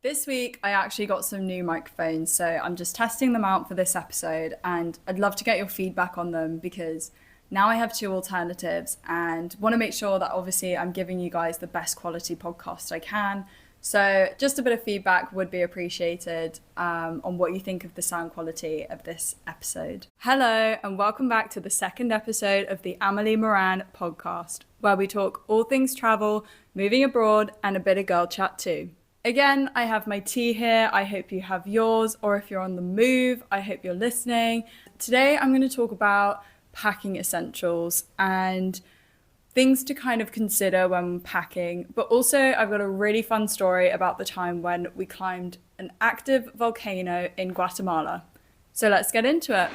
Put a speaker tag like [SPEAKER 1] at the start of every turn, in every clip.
[SPEAKER 1] This week, I actually got some new microphones, so I'm just testing them out for this episode, and I'd love to get your feedback on them because now I have two alternatives and want to make sure that obviously I'm giving you guys the best quality podcast I can. So just a bit of feedback would be appreciated on what you think of the sound quality of this episode. Hello, and welcome back to the second episode of the Amelie Maran Podcast, where we talk all things travel, moving abroad, and a bit of girl chat too. Again, I have my tea here. I hope you have yours, or if you're on the move, I hope you're listening. Today, I'm going to talk about packing essentials and things to kind of consider when packing. But also, I've got a really fun story about the time when we climbed an active volcano in Guatemala. So let's get into it.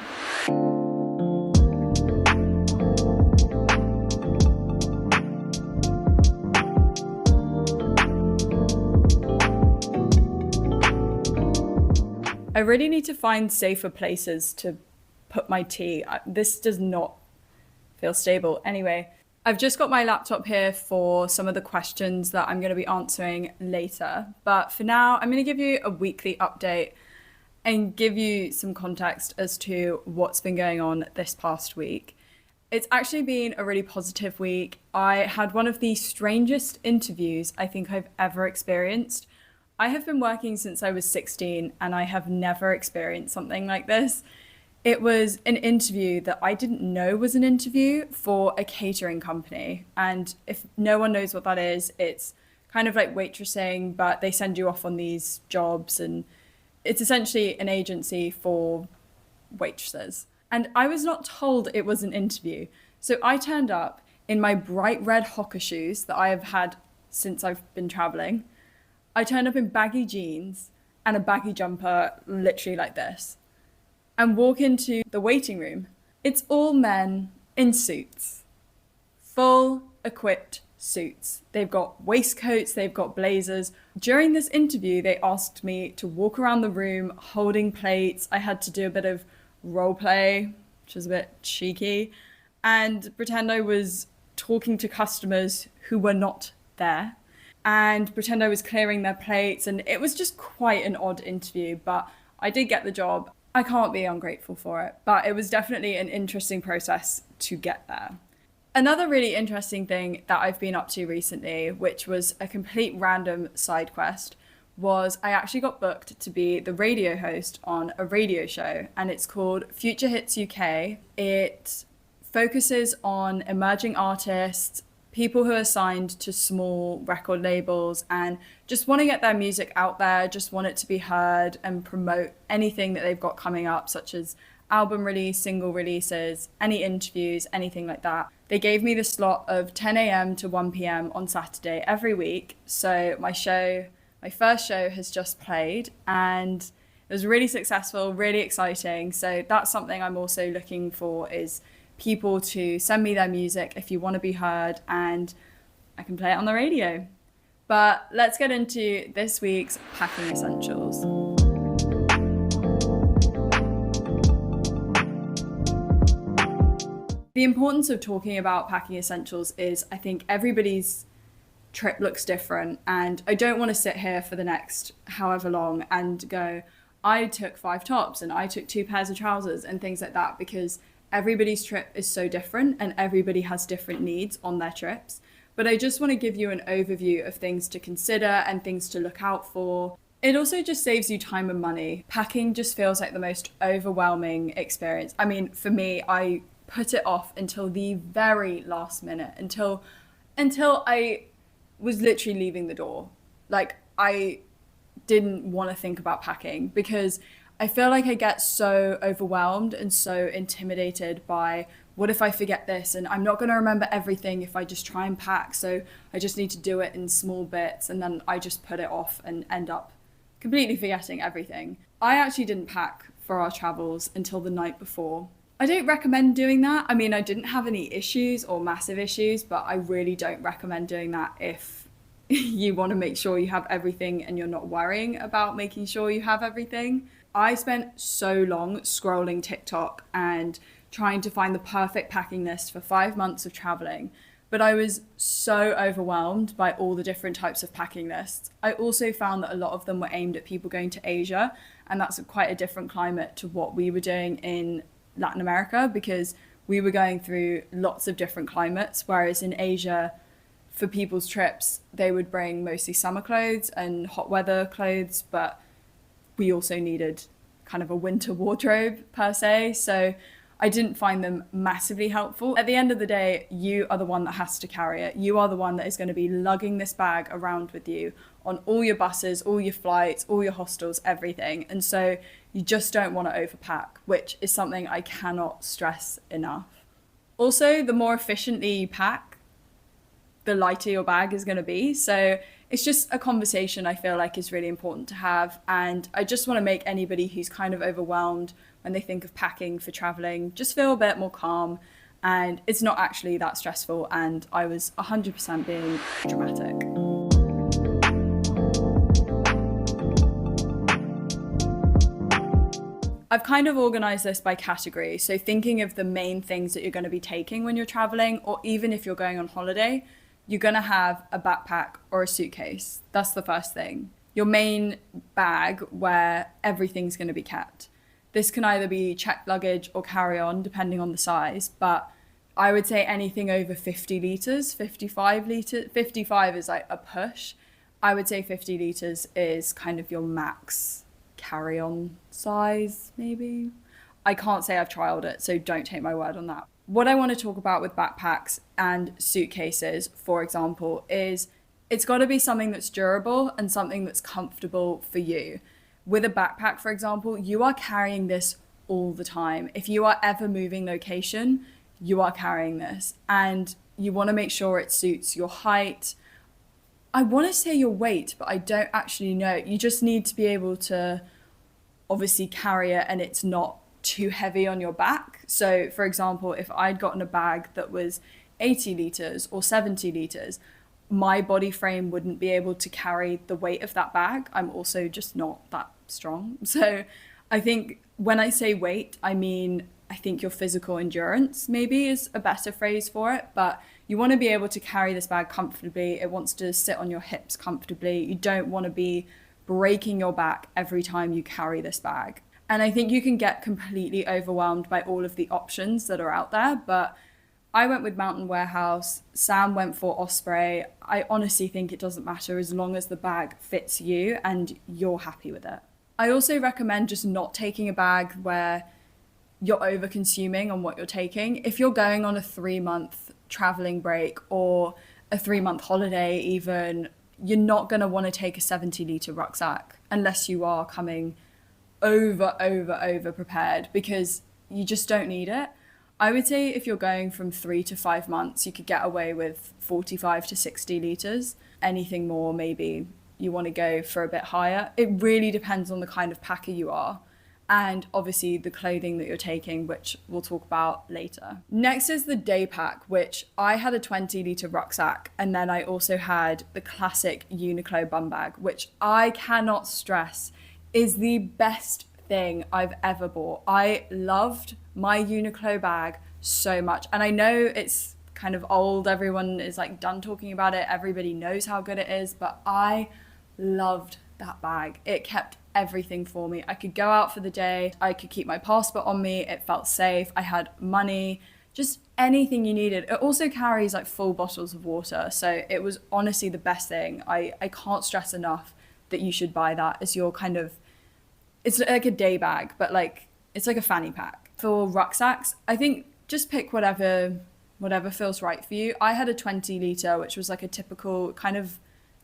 [SPEAKER 1] I really need to find safer places to put my tea. This does not feel stable. Anyway, I've just got my laptop here for some of the questions that I'm going to be answering later. But for now, I'm going to give you a weekly update and give you some context as to what's been going on this past week. It's actually been a really positive week. I had one of the strangest interviews I think I've ever experienced. I have been working since I was 16 and I have never experienced something like this. It was an interview that I didn't know was an interview for a catering company. And if no one knows what that is, it's kind of like waitressing, but they send you off on these jobs and it's essentially an agency for waitresses. And I was not told it was an interview. So I turned up in my bright red Hoka shoes that I have had since I've been traveling. I turned up in baggy jeans and a baggy jumper, literally like this, and walk into the waiting room. It's all men in suits, full equipped suits. They've got waistcoats, they've got blazers. During this interview, they asked me to walk around the room holding plates. I had to do a bit of role play, which was a bit cheeky, and pretend I was talking to customers who were not there, and pretend I was clearing their plates. And it was just quite an odd interview, but I did get the job. I can't be ungrateful for it, but it was definitely an interesting process to get there. Another really interesting thing that I've been up to recently, which was a complete random side quest, was I actually got booked to be the radio host on a radio show, and it's called Future Hits UK. It focuses on emerging artists, people who are signed to small record labels and just want to get their music out there, just want it to be heard and promote anything that they've got coming up, such as album release, single releases, any interviews, anything like that. They gave me the slot of 10 a.m. to 1 p.m. on Saturday every week. So my first show has just played and it was really successful, really exciting. So that's something I'm also looking for, is people to send me their music if you want to be heard, and I can play it on the radio. But let's get into this week's packing essentials. The importance of talking about packing essentials is, I think everybody's trip looks different, and I don't want to sit here for the next however long and go, I took 5 tops and I took 2 pairs of trousers and things like that, because everybody's trip is so different and everybody has different needs on their trips. But I just want to give you an overview of things to consider and things to look out for. It also just saves you time and money. Packing just feels like the most overwhelming experience. I mean, for me, I put it off until the very last minute, until I was literally leaving the door. Like, I didn't want to think about packing because I feel like I get so overwhelmed and so intimidated by, what if I forget this? And I'm not going to remember everything if I just try and pack. So I just need to do it in small bits. And then I just put it off and end up completely forgetting everything. I actually didn't pack for our travels until the night before. I don't recommend doing that. I mean, I didn't have any issues or massive issues, but I really don't recommend doing that if you want to make sure you have everything and you're not worrying about making sure you have everything. I spent so long scrolling TikTok and trying to find the perfect packing list for 5 months of traveling, but I was so overwhelmed by all the different types of packing lists. I also found that a lot of them were aimed at people going to Asia, and that's quite a different climate to what we were doing in Latin America, because we were going through lots of different climates, whereas in Asia, for people's trips, they would bring mostly summer clothes and hot weather clothes, but we also needed kind of a winter wardrobe per se. So I didn't find them massively helpful. At the end of the day, you are the one that has to carry it. You are the one that is going to be lugging this bag around with you on all your buses, all your flights, all your hostels, everything. And so you just don't want to overpack, which is something I cannot stress enough. Also, the more efficiently you pack, the lighter your bag is going to be. So it's just a conversation I feel like is really important to have. And I just want to make anybody who's kind of overwhelmed when they think of packing for traveling just feel a bit more calm, and it's not actually that stressful, and I was 100% being dramatic. I've kind of organized this by category, so thinking of the main things that you're going to be taking when you're traveling, or even if you're going on holiday, you're going to have a backpack or a suitcase. That's the first thing. Your main bag where everything's going to be kept. This can either be checked luggage or carry-on, depending on the size, but I would say anything over 50 litres, 55 litres, 55 is like a push. I would say 50 litres is kind of your max carry-on size, maybe. I can't say I've trialed it, so don't take my word on that. What I want to talk about with backpacks and suitcases, for example, is it's got to be something that's durable and something that's comfortable for you. With a backpack, for example, you are carrying this all the time. If you are ever moving location, you are carrying this, and you want to make sure it suits your height. I want to say your weight, but I don't actually know. You just need to be able to obviously carry it and it's not too heavy on your back. So for example, if I'd gotten a bag that was 80 litres or 70 litres, my body frame wouldn't be able to carry the weight of that bag. I'm also just not that strong. So I think when I say weight, I mean, I think your physical endurance maybe is a better phrase for it, but you want to be able to carry this bag comfortably. It wants to sit on your hips comfortably. You don't want to be breaking your back every time you carry this bag. And I think you can get completely overwhelmed by all of the options that are out there, but I went with Mountain Warehouse, Sam went for Osprey. I honestly think it doesn't matter as long as the bag fits you and you're happy with it. I also recommend just not taking a bag where you're over consuming on what you're taking. If you're going on a 3-month traveling break or a 3-month holiday even, you're not going to want to take a 70-litre rucksack unless you are coming over prepared, because you just don't need it. I would say if you're going from 3 to 5 months, you could get away with 45 to 60 litres. Anything more, maybe you want to go for a bit higher. It really depends on the kind of packer you are, and obviously the clothing that you're taking, which we'll talk about later. Next is the day pack, which I had a 20-litre rucksack, and then I also had the classic Uniqlo bum bag, which I cannot stress is the best thing I've ever bought. I loved my Uniqlo bag so much, and I know it's kind of old, everyone is like done talking about it, everybody knows how good it is, but I loved that bag. It kept everything for me. I could go out for the day, I could keep my passport on me, it felt safe, I had money, just anything you needed. It also carries like full bottles of water, so it was honestly the best thing. I can't stress enough that you should buy that as your kind of, it's like a day bag, but like it's like a fanny pack. For rucksacks, I think just pick whatever feels right for you. I had a 20-litre, which was like a typical kind of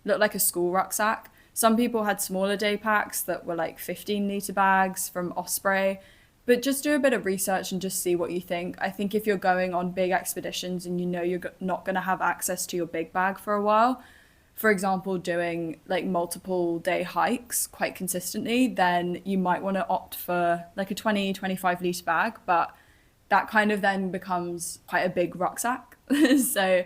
[SPEAKER 1] looked like a school rucksack. Some people had smaller day packs that were like 15-litre bags from Osprey, but just do a bit of research and just see what you think. I think if you're going on big expeditions and you know you're not going to have access to your big bag for a while, for example, doing like multiple day hikes quite consistently, then you might want to opt for like a 25 litre bag, but that kind of then becomes quite a big rucksack. So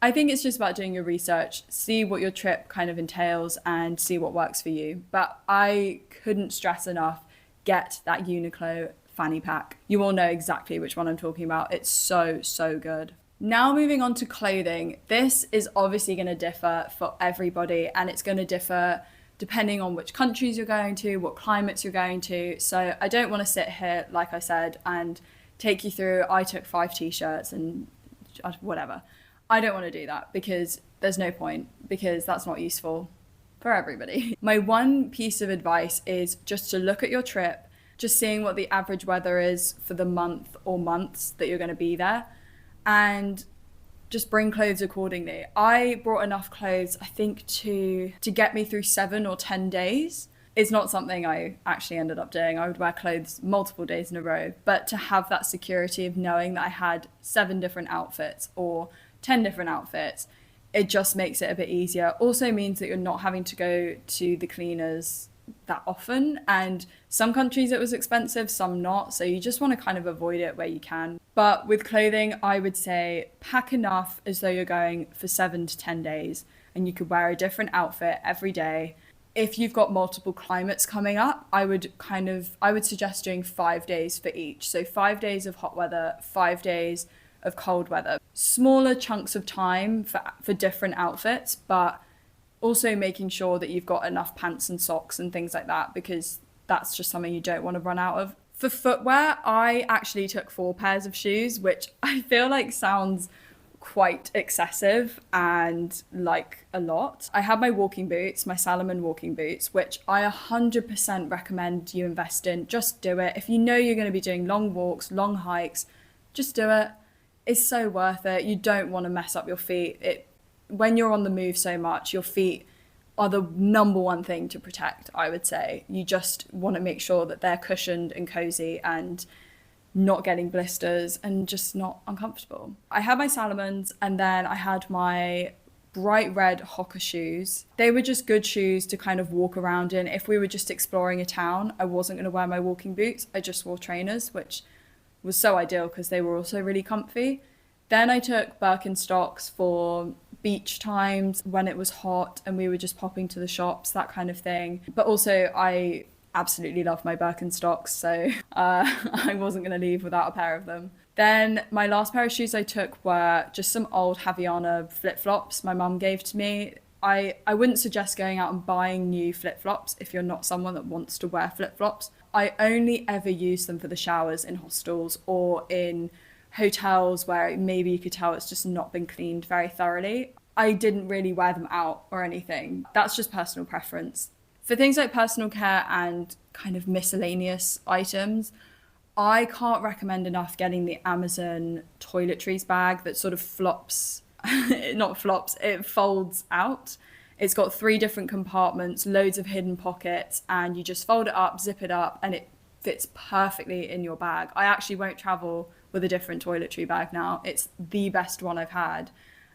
[SPEAKER 1] I think it's just about doing your research, see what your trip kind of entails and see what works for you. But I couldn't stress enough, get that Uniqlo fanny pack. You all know exactly which one I'm talking about. It's so good. Now moving on to clothing. This is obviously going to differ for everybody, and it's going to differ depending on which countries you're going to, what climates you're going to. So I don't want to sit here, like I said, and take you through, I took 5 t-shirts and whatever. I don't want to do that because there's no point, because that's not useful for everybody. My one piece of advice is just to look at your trip, just seeing what the average weather is for the month or months that you're going to be there, and just bring clothes accordingly. I brought enough clothes, I think, to get me through 7 or 10 days. It's not something I actually ended up doing. I would wear clothes multiple days in a row, but to have that security of knowing that I had 7 different outfits or 10 different outfits, it just makes it a bit easier. Also means that you're not having to go to the cleaners that often, and some countries it was expensive, some not, so you just want to kind of avoid it where you can. But with clothing, I would say pack enough as though you're going for 7 to 10 days, and you could wear a different outfit every day. If you've got multiple climates coming up, I would suggest doing 5 days for each. So 5 days of hot weather, 5 days of cold weather. Smaller chunks of time for different outfits, but also making sure that you've got enough pants and socks and things like that, because that's just something you don't want to run out of. For footwear, I actually took 4 pairs of shoes, which I feel like sounds quite excessive and like a lot. I had my walking boots, my Salomon walking boots, which I 100% recommend you invest in. Just do it. If you know you're going to be doing long walks, long hikes, just do it. It's so worth it. You don't want to mess up your feet. When you're on the move so much, your feet are the number one thing to protect, I would say. You just want to make sure that they're cushioned and cozy and not getting blisters and just not uncomfortable. I had my Salomons, and then I had my bright red Hoka shoes. They were just good shoes to kind of walk around in. If we were just exploring a town, I wasn't going to wear my walking boots. I just wore trainers, which was so ideal because they were also really comfy. Then I took Birkenstocks for beach times when it was hot and we were just popping to the shops, that kind of thing. But also I absolutely love my Birkenstocks, so I wasn't going to leave without a pair of them. Then my last pair of shoes I took were just some old Havaiana flip-flops my mum gave to me. I wouldn't suggest going out and buying new flip-flops if you're not someone that wants to wear flip-flops. I only ever use them for the showers in hostels or in hotels where maybe you could tell it's just not been cleaned very thoroughly. I didn't really wear them out or anything. That's just personal preference. For things like personal care and kind of miscellaneous items, I can't recommend enough getting the Amazon toiletries bag that sort of flops, it folds out. It's got 3 different compartments, loads of hidden pockets, and you just fold it up, zip it up, and it fits perfectly in your bag. I actually won't travel with a different toiletry bag now. It's the best one I've had.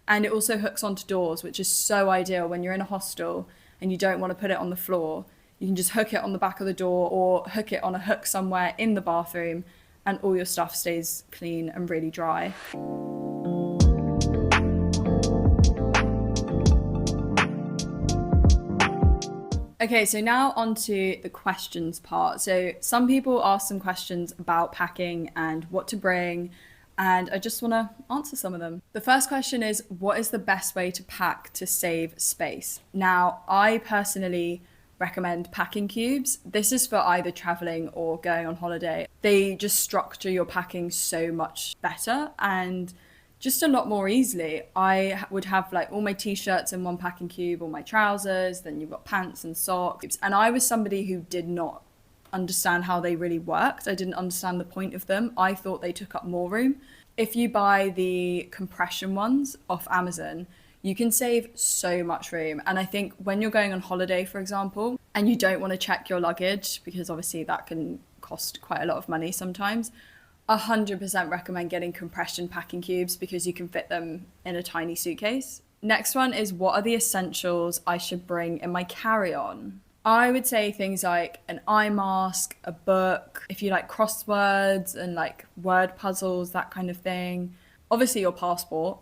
[SPEAKER 1] And it also hooks onto doors, which is so ideal when you're in a hostel and you don't want to put it on the floor. You can just hook it on the back of the door or hook it on a hook somewhere in the bathroom, and all your stuff stays clean and really dry. Okay, so now on to the questions part. So some people ask some questions about packing and what to bring, and I just want to answer some of them. The first question is, what is the best way to pack to save space? Now, I personally recommend packing cubes. This is for either traveling or going on holiday. They just structure your packing so much better and just a lot more easily. I would have like all my t-shirts in one packing cube, all my trousers, then you've got pants and socks. And I was somebody who did not understand how they really worked. I didn't understand the point of them. I thought they took up more room. If you buy the compression ones off Amazon, you can save so much room. And I think when you're going on holiday, for example, and you don't want to check your luggage, because obviously that can cost quite a lot of money sometimes, 100% recommend getting compression packing cubes because you can fit them in a tiny suitcase. Next one is, what are the essentials I should bring in my carry-on? I would say things like an eye mask, a book, if you like crosswords and like word puzzles, that kind of thing. Obviously your passport.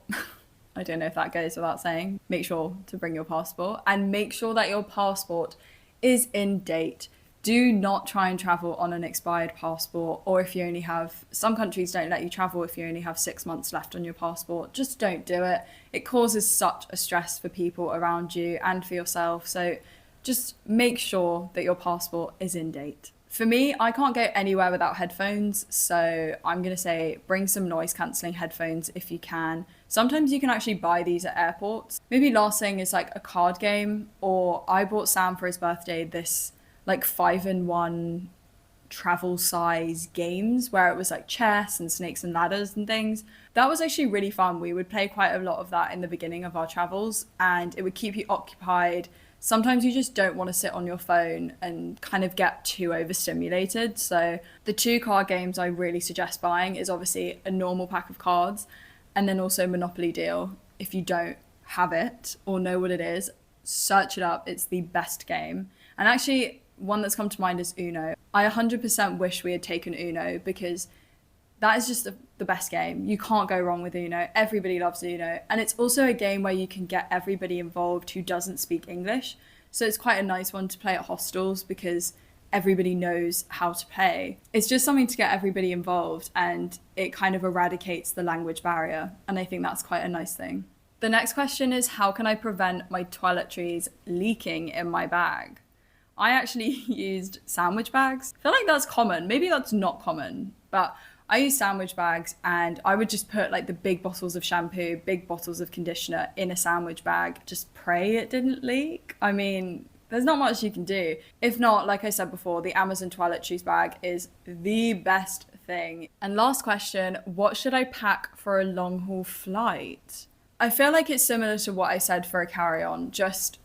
[SPEAKER 1] I don't know if that goes without saying. Make sure to bring your passport, and make sure that your passport is in date. Do not try and travel on an expired passport, or if you only have, some countries don't let you travel if you only have 6 months left on your passport. Just don't do it. It causes such a stress for people around you and for yourself. So just make sure that your passport is in date. For me, I can't go anywhere without headphones, so I'm going to say bring some noise cancelling headphones if you can. Sometimes you can actually buy these at airports. Maybe last thing is like a card game, or I bought Sam for his birthday this like 5-in-1 travel size games where it was like chess and snakes and ladders and things. That was actually really fun. We would play quite a lot of that in the beginning of our travels, and it would keep you occupied. Sometimes you just don't want to sit on your phone and kind of get too overstimulated. So the 2 card games I really suggest buying is obviously a normal pack of cards, and then also Monopoly Deal. If you don't have it or know what it is, search it up. It's the best game. And actually, one that's come to mind is Uno. I 100% wish we had taken Uno, because that is just the best game. You can't go wrong with Uno. Everybody loves Uno. And it's also a game where you can get everybody involved who doesn't speak English. So it's quite a nice one to play at hostels because everybody knows how to play. It's just something to get everybody involved, and it kind of eradicates the language barrier. And I think that's quite a nice thing. The next question is, how can I prevent my toiletries leaking in my bag? I actually used sandwich bags. I feel like that's common. Maybe that's not common, but I use sandwich bags, and I would just put like the big bottles of shampoo, big bottles of conditioner in a sandwich bag. Just pray it didn't leak. I mean, there's not much you can do. If not, like I said before, the Amazon toiletries bag is the best thing. And last question, what should I pack for a long haul flight? I feel like it's similar to what I said for a carry-on, just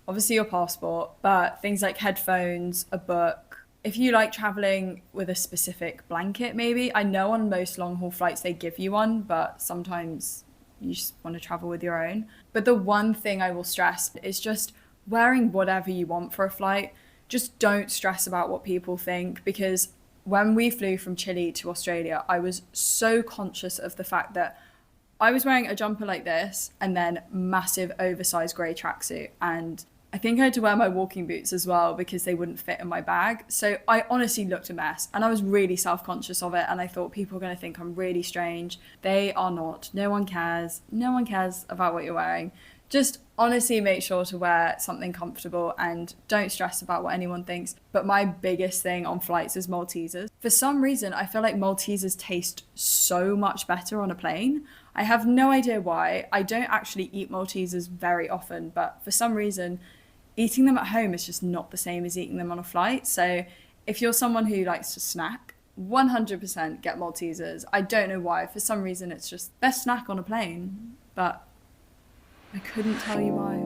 [SPEAKER 1] obviously your passport, but things like headphones, a book. If you like traveling with a specific blanket, maybe. I know on most long haul flights they give you one, but sometimes you just want to travel with your own. But the one thing I will stress is just wearing whatever you want for a flight. Just don't stress about what people think, because when we flew from Chile to Australia, I was so conscious of the fact that I was wearing a jumper like this and then massive oversized grey tracksuit, and I think I had to wear my walking boots as well because they wouldn't fit in my bag. So I honestly looked a mess, and I was really self-conscious of it, and I thought people are going to think I'm really strange. They are not. No one cares. No one cares about what you're wearing. Just honestly make sure to wear something comfortable and don't stress about what anyone thinks. But my biggest thing on flights is Maltesers. For some reason, I feel like Maltesers taste so much better on a plane. I have no idea why. I don't actually eat Maltesers very often, but for some reason, eating them at home is just not the same as eating them on a flight. So if you're someone who likes to snack, 100% get Maltesers. I don't know why. For some reason, it's just best snack on a plane, but I couldn't tell you why.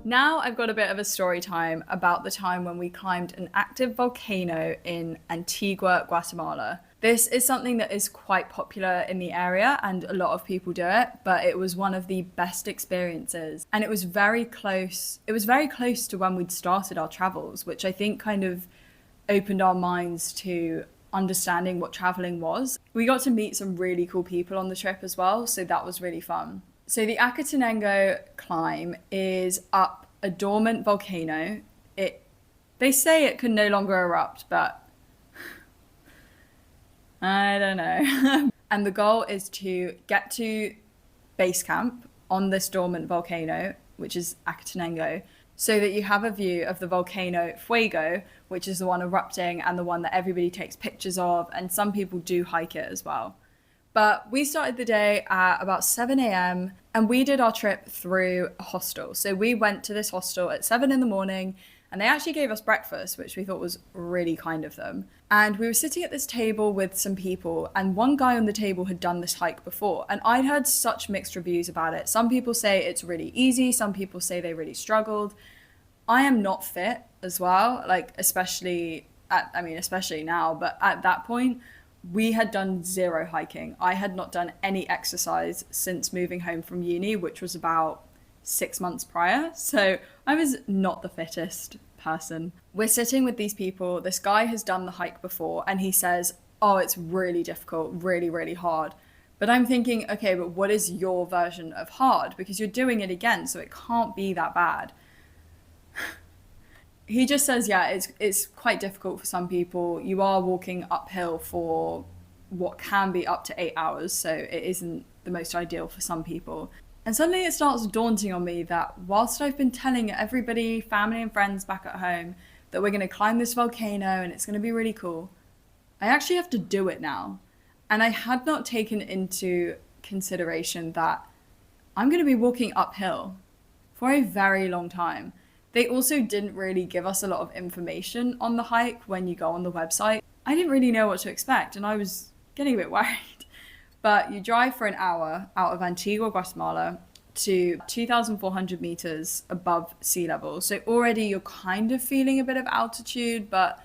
[SPEAKER 1] Now I've got a bit of a story time about the time when we climbed an active volcano in Antigua, Guatemala. This is something that is quite popular in the area and a lot of people do it, but it was one of the best experiences. And it was very close. It was very close to when we'd started our travels, which I think kind of opened our minds to understanding what traveling was. We got to meet some really cool people on the trip as well, so that was really fun. So the Acatenango climb is up a dormant volcano. They say it can no longer erupt, but I don't know. And the goal is to get to base camp on this dormant volcano, which is Acatenango, so that you have a view of the volcano Fuego, which is the one erupting and the one that everybody takes pictures of, and some people do hike it as well. But we started the day at about 7 a.m. and we did our trip through a hostel. So we went to this hostel at 7 in the morning, and they actually gave us breakfast, which we thought was really kind of them. And we were sitting at this table with some people, and one guy on the table had done this hike before, and I'd heard such mixed reviews about it. Some people say it's really easy, some people say they really struggled. I am not fit as well, like especially now, but at that point, we had done zero hiking. I had not done any exercise since moving home from uni, which was about 6 months prior. So I was not the fittest person. We're sitting with these people. This guy has done the hike before and he says, oh, it's really difficult, really, really hard. But I'm thinking, okay, but what is your version of hard? Because you're doing it again, so it can't be that bad. He just says, yeah, it's quite difficult for some people. You are walking uphill for what can be up to 8 hours, so it isn't the most ideal for some people. And suddenly it starts daunting on me that whilst I've been telling everybody, family and friends back at home, that we're going to climb this volcano and it's going to be really cool, I actually have to do it now. And I had not taken into consideration that I'm going to be walking uphill for a very long time. They also didn't really give us a lot of information on the hike when you go on the website. I didn't really know what to expect and I was getting a bit worried. But you drive for an hour out of Antigua, Guatemala to 2,400 meters above sea level. So already you're kind of feeling a bit of altitude, but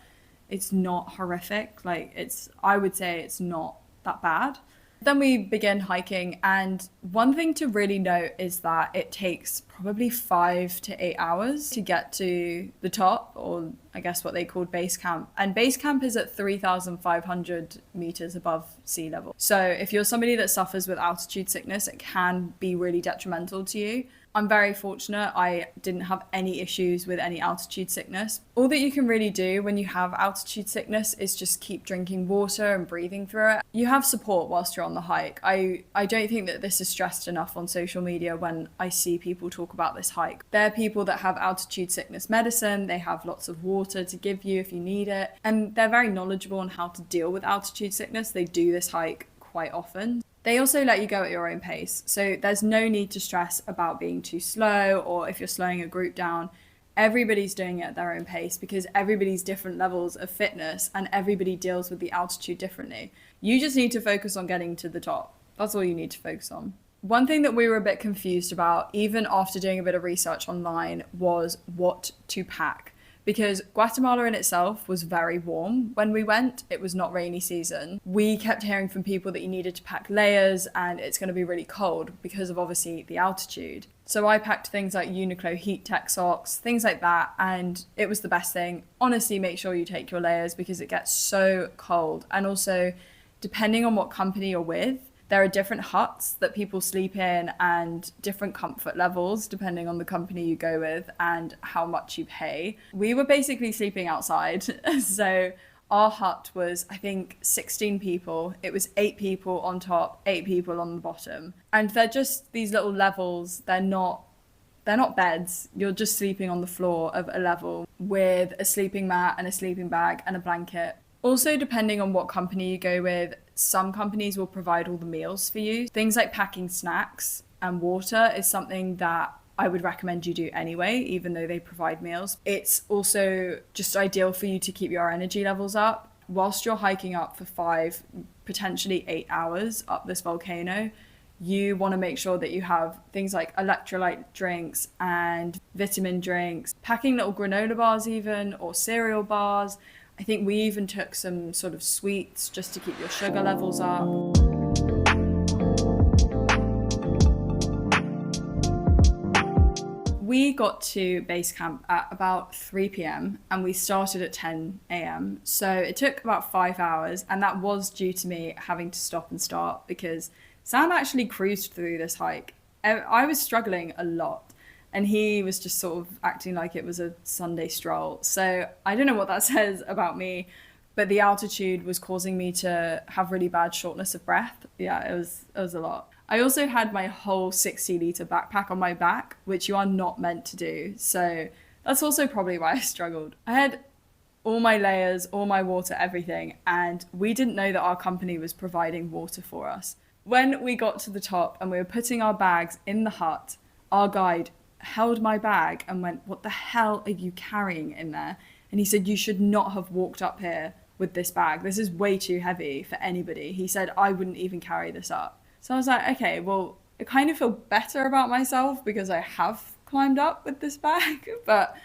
[SPEAKER 1] it's not horrific. I would say it's not that bad. Then we begin hiking, and one thing to really note is that it takes probably 5 to 8 hours to get to the top, or I guess what they called base camp. And base camp is at 3,500 meters above sea level. So if you're somebody that suffers with altitude sickness, it can be really detrimental to you. I'm very fortunate. I didn't have any issues with any altitude sickness. All that you can really do when you have altitude sickness is just keep drinking water and breathing through it. You have support whilst you're on the hike. I don't think that this is stressed enough on social media when I see people talk about this hike. There are people that have altitude sickness medicine. They have lots of water to give you if you need it. And they're very knowledgeable on how to deal with altitude sickness. They do this hike quite often. They also let you go at your own pace, so there's no need to stress about being too slow or if you're slowing a group down. Everybody's doing it at their own pace because everybody's different levels of fitness and everybody deals with the altitude differently. You just need to focus on getting to the top. That's all you need to focus on. One thing that we were a bit confused about, even after doing a bit of research online, was what to pack. Because Guatemala in itself was very warm when we went. It was not rainy season. We kept hearing from people that you needed to pack layers and it's going to be really cold because of obviously the altitude. So I packed things like Uniqlo heat tech socks, things like that, and it was the best thing. Honestly, make sure you take your layers because it gets so cold. And also, depending on what company you're with, there are different huts that people sleep in and different comfort levels depending on the company you go with and how much you pay. We were basically sleeping outside. So our hut was, I think, 16 people. It was 8 people on top, 8 people on the bottom. And they're just these little levels. They're not beds. You're just sleeping on the floor of a level with a sleeping mat and a sleeping bag and a blanket. Also, depending on what company you go with, some companies will provide all the meals for you. Things like packing snacks and water is something that I would recommend you do anyway, even though they provide meals. It's also just ideal for you to keep your energy levels up. Whilst you're hiking up for 5, potentially 8 hours up this volcano, you want to make sure that you have things like electrolyte drinks and vitamin drinks, packing little granola bars even, or cereal bars. I think we even took some sort of sweets just to keep your sugar levels up. We got to base camp at about 3 p.m. and we started at 10 a.m. So it took about 5 hours, and that was due to me having to stop and start because Sam actually cruised through this hike. I was struggling a lot. And he was just sort of acting like it was a Sunday stroll. So I don't know what that says about me, but the altitude was causing me to have really bad shortness of breath. Yeah, it was a lot. I also had my whole 60-litre backpack on my back, which you are not meant to do. So that's also probably why I struggled. I had all my layers, all my water, everything, and we didn't know that our company was providing water for us. When we got to the top and we were putting our bags in the hut, our guide held my bag and went, "What the hell are you carrying in there?" And he said, "You should not have walked up here with this bag. This is way too heavy for anybody." He said, "I wouldn't even carry this up." So I was like, okay, well, I kind of feel better about myself because I have climbed up with this bag, but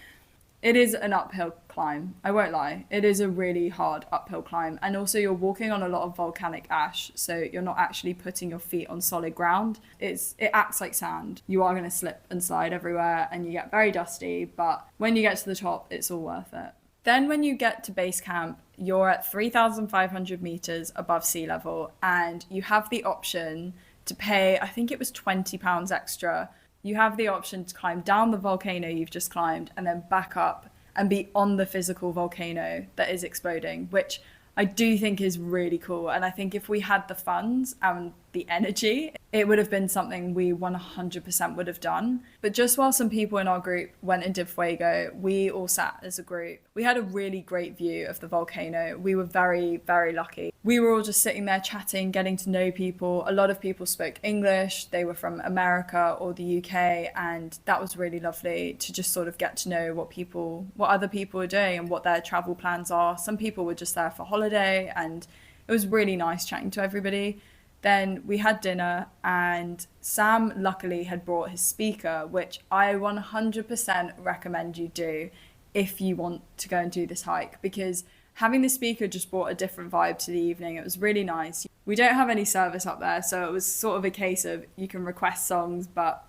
[SPEAKER 1] it is an uphill climb. I won't lie. It is a really hard uphill climb. And also you're walking on a lot of volcanic ash, so you're not actually putting your feet on solid ground. It acts like sand. You are going to slip and slide everywhere and you get very dusty, but when you get to the top, it's all worth it. Then when you get to base camp, you're at 3,500 meters above sea level, and you have the option to pay, I think it was £20 extra. You have the option to climb down the volcano you've just climbed and then back up and be on the physical volcano that is exploding, which I do think is really cool. And I think if we had the funds and the energy, it would have been something we 100% would have done. But just while some people in our group went and did Fuego, we all sat as a group. We had a really great view of the volcano. We were very, very lucky. We were all just sitting there chatting, getting to know people. A lot of people spoke English. They were from America or the UK. And that was really lovely to just sort of get to know what other people are doing and what their travel plans are. Some people were just there for holiday, and it was really nice chatting to everybody. Then we had dinner, and Sam luckily had brought his speaker, which I 100% recommend you do if you want to go and do this hike, because having the speaker just brought a different vibe to the evening. It was really nice. We don't have any service up there, so it was sort of a case of you can request songs, but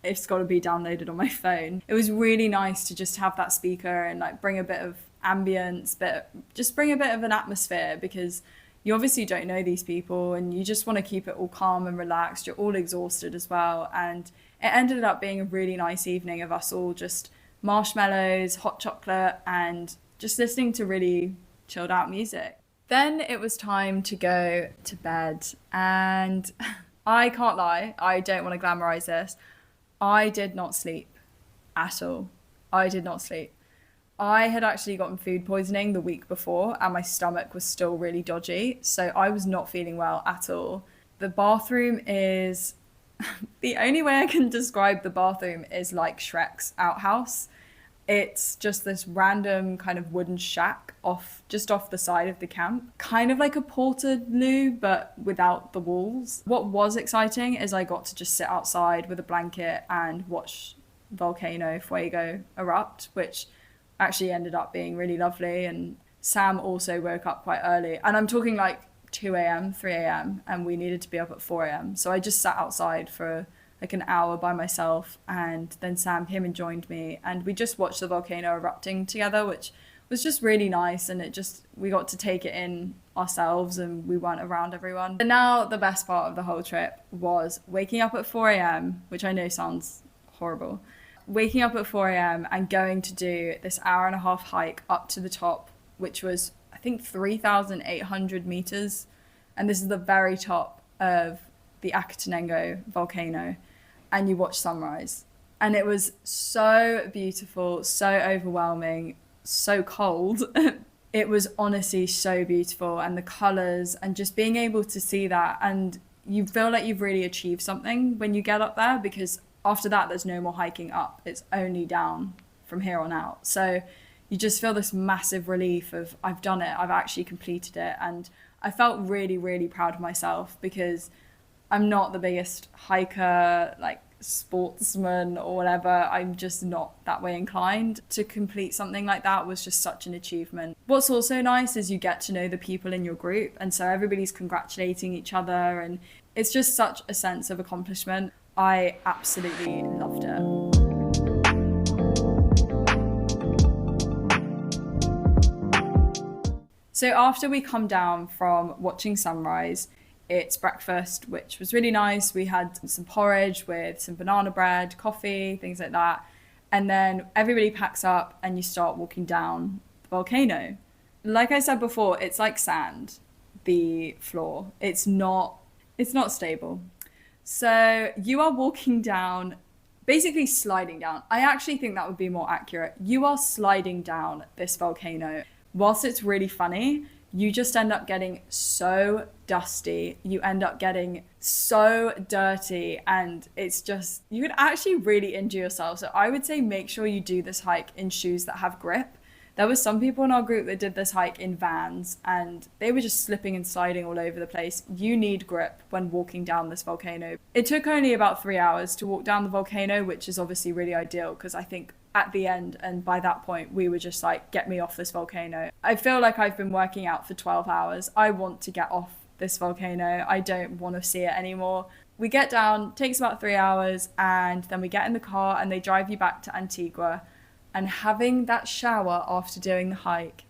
[SPEAKER 1] it's got to be downloaded on my phone. It was really nice to just have that speaker and like bring a bit of ambience, but just bring a bit of an atmosphere, because you obviously don't know these people and you just want to keep it all calm and relaxed. You're all exhausted as well. And it ended up being a really nice evening of us all just marshmallows, hot chocolate, and just listening to really chilled out music. Then it was time to go to bed. And I can't lie, I don't want to glamorize this. I did not sleep at all. I did not sleep. I had actually gotten food poisoning the week before and my stomach was still really dodgy. So I was not feeling well at all. The bathroom is, the only way I can describe the bathroom is like Shrek's outhouse. It's just this random kind of wooden shack just off the side of the camp. Kind of like a porta loo, but without the walls. What was exciting is I got to just sit outside with a blanket and watch Volcano Fuego erupt, which actually ended up being really lovely. And Sam also woke up quite early, and I'm talking like 2 a.m, 3 a.m, and we needed to be up at 4 a.m. So I just sat outside for like an hour by myself, and then Sam came and joined me, and we just watched the volcano erupting together, which was just really nice. And we got to take it in ourselves and we weren't around everyone. And now the best part of the whole trip was waking up at 4 a.m, which I know sounds horrible. Waking up at 4 a.m. and going to do this hour-and-a-half hike up to the top, which was, I think, 3,800 meters. And this is the very top of the Acatenango volcano. And you watch sunrise. And it was so beautiful, so overwhelming, so cold. It was honestly so beautiful. And the colors and just being able to see that. And you feel like you've really achieved something when you get up there, because after that, there's no more hiking up. It's only down from here on out. So you just feel this massive relief of, I've done it. I've actually completed it. And I felt really, really proud of myself, because I'm not the biggest hiker, like sportsman or whatever. I'm just not that way inclined. To complete something like that was just such an achievement. What's also nice is you get to know the people in your group. And so everybody's congratulating each other. And it's just such a sense of accomplishment. I absolutely loved it. So after we come down from watching sunrise, it's breakfast, which was really nice. We had some porridge with some banana bread, coffee, things like that. And then everybody packs up and you start walking down the volcano. Like I said before, it's like sand, the floor. It's not stable. So you are walking down, basically sliding down. I actually think that would be more accurate. You are sliding down this volcano. Whilst it's really funny, you just end up getting so dusty. You end up getting so dirty, and it's just, you could actually really injure yourself. So I would say make sure you do this hike in shoes that have grip. There were some people in our group that did this hike in Vans, and they were just slipping and sliding all over the place. You need grip when walking down this volcano. It took only about 3 hours to walk down the volcano, which is obviously really ideal, because I think at the end, and by that point, we were just like, get me off this volcano. I feel like I've been working out for 12 hours. I want to get off this volcano. I don't want to see it anymore. We get down, takes about 3 hours, and then we get in the car and they drive you back to Antigua. and having that shower after doing the hike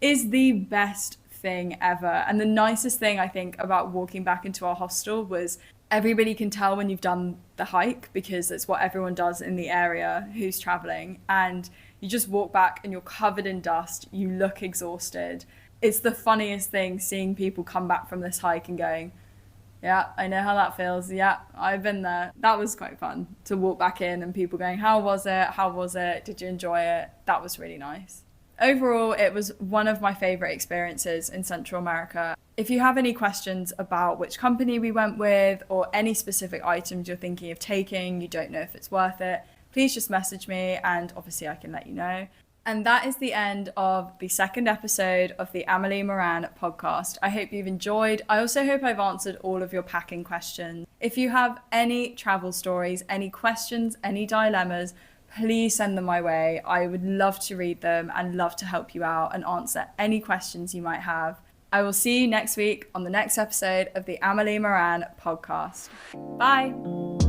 [SPEAKER 1] is the best thing ever. And the nicest thing I think about walking back into our hostel was everybody can tell when you've done the hike, because it's what everyone does in the area who's traveling. And you just walk back and you're covered in dust. You look exhausted. It's the funniest thing seeing people come back from this hike and going, yeah, I know how that feels. Yeah, I've been there. That was quite fun to walk back in and people going, how was it? How was it? Did you enjoy it? That was really nice. Overall, it was one of my favorite experiences in Central America. If you have any questions about which company we went with or any specific items you're thinking of taking, you don't know if it's worth it, please just message me and obviously I can let you know. And that is the end of the second episode of the Amelie Maran Podcast. I hope you've enjoyed. I also hope I've answered all of your packing questions. If you have any travel stories, any questions, any dilemmas, please send them my way. I would love to read them and love to help you out and answer any questions you might have. I will see you next week on the next episode of the Amelie Maran Podcast. Bye.